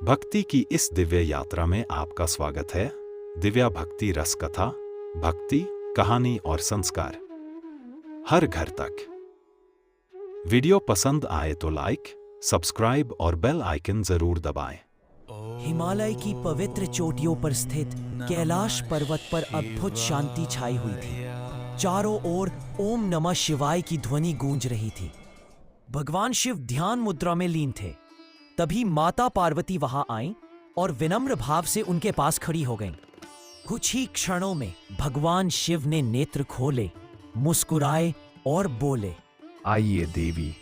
भक्ति की इस दिव्य यात्रा में आपका स्वागत है। दिव्या भक्ति रस कथा, भक्ति, कहानी और संस्कार हर घर तक। वीडियो पसंद आए तो लाइक, सब्सक्राइब और बेल आइकन जरूर दबाएं। हिमालय की पवित्र चोटियों पर स्थित कैलाश पर्वत पर अद्भुत शांति छाई हुई थी। चारों ओर ओम नमः शिवाय की ध्वनि गूंज रही थी। भगवान शिव ध्यान मुद्रा में लीन थे। तभी माता पार्वती वहां आईं और विनम्र भाव से उनके पास खड़ी हो गईं। कुछ ही क्षणों में भगवान शिव ने नेत्र खोले, मुस्कुराए और बोले, आइए देवी।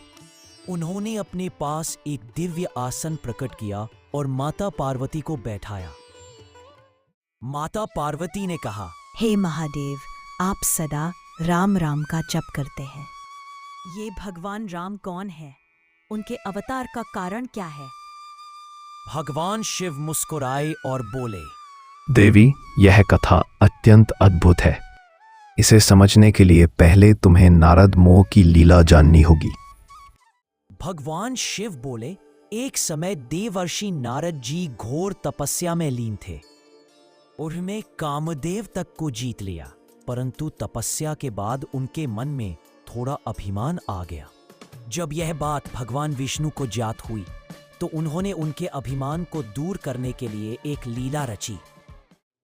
उन्होंने अपने पास एक दिव्य आसन प्रकट किया और माता पार्वती को बैठाया। माता पार्वती ने कहा, हे महादेव, आप सदा राम राम का जप करते हैं। ये भगवान राम कौन है? उनके अवतार का कारण क्या है? भगवान शिव मुस्कुराए और बोले, देवी, यह कथा अत्यंत अद्भुत है। इसे समझने के लिए पहले तुम्हें नारद मोह की लीला जाननी होगी। भगवान शिव बोले, एक समय देवर्षि नारद जी घोर तपस्या में लीन थे। उन्होंने कामदेव तक को जीत लिया, परंतु तपस्या के बाद उनके मन में थोड़ा अभिमान आ गया। जब यह बात भगवान विष्णु को ज्ञात हुई तो उन्होंने उनके अभिमान को दूर करने के लिए एक लीला रची।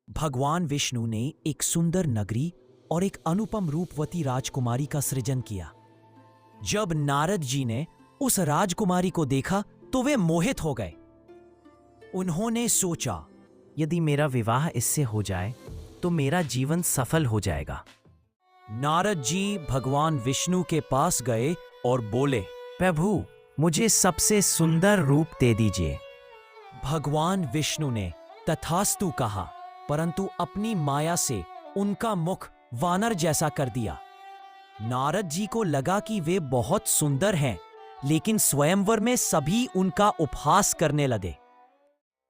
भगवान विष्णु ने एक सुंदर नगरी और एक अनुपम रूपवती राजकुमारी का सृजन किया। जब नारद जी ने उस राजकुमारी को देखा तो वे मोहित हो गए। उन्होंने सोचा, यदि मेरा विवाह इससे हो जाए तो मेरा जीवन सफल हो जाएगा। नारद जी भगवान विष्णु के पास गए और बोले, प्रभु, मुझे सबसे सुंदर रूप दे दीजिए। भगवान विष्णु ने तथास्तु कहा, परंतु अपनी माया से उनका मुख वानर जैसा कर दिया। नारद जी को लगा कि वे बहुत सुंदर हैं, लेकिन स्वयंवर में सभी उनका उपहास करने लगे।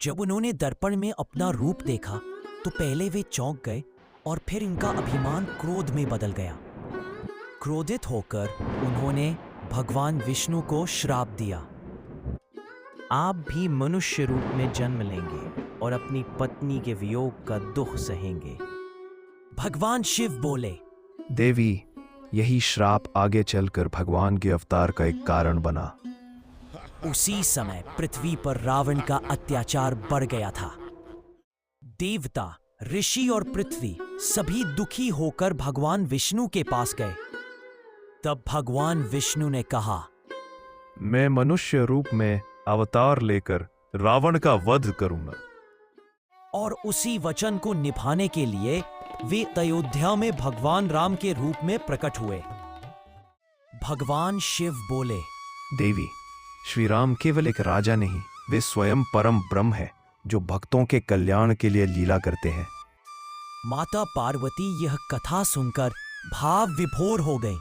जब उन्होंने दर्पण में अपना रूप देखा तो पहले वे चौंक गए और फिर इनका अभिमान क्रोध में बदल गया। क्रोधित होकर उन्होंने भगवान विष्णु को श्राप दिया, आप भी मनुष्य रूप में जन्म लेंगे और अपनी पत्नी के वियोग का दुख सहेंगे। भगवान शिव बोले, देवी, यही श्राप आगे चलकर भगवान के अवतार का एक कारण बना। उसी समय पृथ्वी पर रावण का अत्याचार बढ़ गया था। देवता, ऋषि और पृथ्वी सभी दुखी होकर भगवान विष्णु के पास गए। तब भगवान विष्णु ने कहा, मैं मनुष्य रूप में अवतार लेकर रावण का वध करूंगा। और उसी वचन को निभाने के लिए वे अयोध्या में भगवान राम के रूप में प्रकट हुए। भगवान शिव बोले, देवी, श्री राम केवल एक राजा नहीं, वे स्वयं परम ब्रह्म है जो भक्तों के कल्याण के लिए लीला करते हैं। माता पार्वती यह कथा सुनकर भाव विभोर हो गई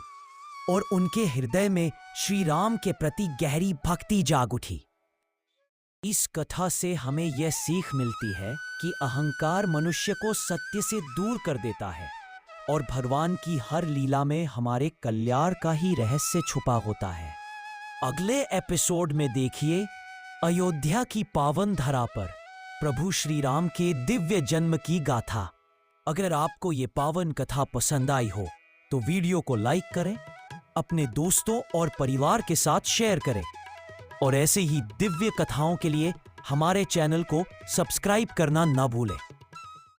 और उनके हृदय में श्री राम के प्रति गहरी भक्ति जाग उठी। इस कथा से हमें यह सीख मिलती है कि अहंकार मनुष्य को सत्य से दूर कर देता है और भगवान की हर लीला में हमारे कल्याण का ही रहस्य छुपा होता है। अगले एपिसोड में देखिए अयोध्या की पावन धरा पर प्रभु श्री राम के दिव्य जन्म की गाथा। अगर आपको ये पावन कथा पसंद आई हो तो वीडियो को लाइक करें, अपने दोस्तों और परिवार के साथ शेयर करें और ऐसे ही दिव्य कथाओं के लिए हमारे चैनल को सब्सक्राइब करना ना भूलें।